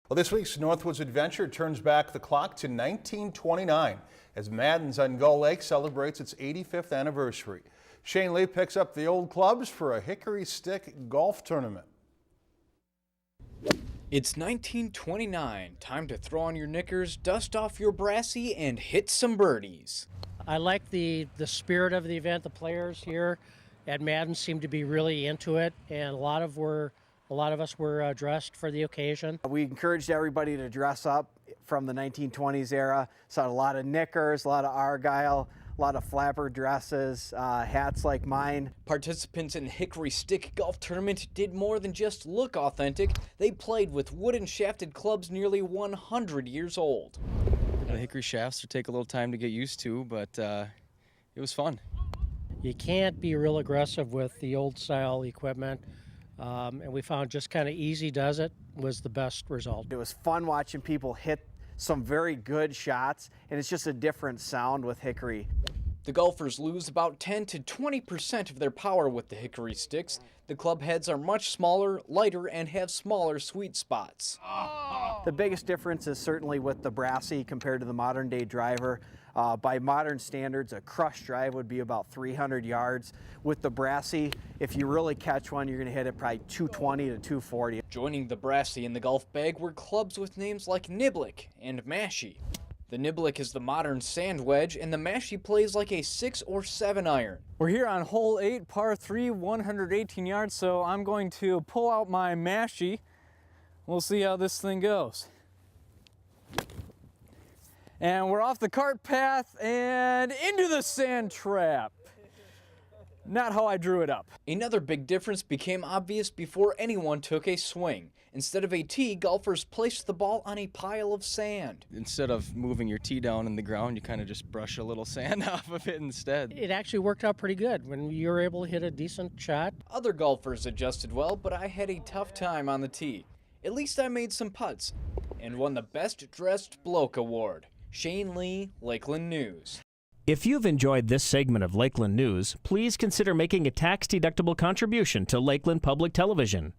Well, this week's Northwoods adventure turns back the clock to 1929 as Madden's on Gull Lake celebrates its 85th anniversary. Shane Lee picks up the old clubs for a Hickory stick golf tournament. It's 1929. Time to throw on your knickers, dust off your brassy, and hit some birdies. I like the spirit of the event. The players here at Madden seem to be really into it, and a lot of us were dressed for the occasion. We encouraged everybody to dress up from the 1920s era. Saw a lot of knickers, a lot of argyle, a lot of flapper dresses, hats like mine. Participants in Hickory Stick Golf Tournament did more than just look authentic. They played with wooden shafted clubs nearly 100 years old. The Hickory shafts would take a little time to get used to, but it was fun. You can't be real aggressive with the old style equipment, and we found just kind of easy does it was the best result. It was fun watching people hit some very good shots, and it's just a different sound with Hickory. The golfers lose about 10 to 20% of their power with the Hickory sticks. The club heads are much smaller, lighter, and have smaller sweet spots. The biggest difference is certainly with the brassy compared to the modern day driver. By modern standards, a crush drive would be about 300 yards. With the brassy, if you really catch one, you're going to hit it probably 220 to 240. Joining the brassy in the golf bag were clubs with names like Niblick and Mashie. The Niblick is the modern sand wedge, and the Mashie plays like a 6 or 7 iron. We're here on hole 8, par 3, 118 yards, so I'm going to pull out my Mashie. We'll see how this thing goes. And we're off the cart path and into the sand trap. Not how I drew it up. Another big difference became obvious before anyone took a swing. Instead of a tee, golfers placed the ball on a pile of sand. Instead of moving your tee down in the ground, you kind of just brush a little sand off of it instead. It actually worked out pretty good when you were able to hit a decent shot. Other golfers adjusted well, but I had a tough time on the tee. At least I made some putts and won the Best Dressed Bloke Award. Shane Lee, Lakeland News. If you've enjoyed this segment of Lakeland News, please consider making a tax-deductible contribution to Lakeland Public Television.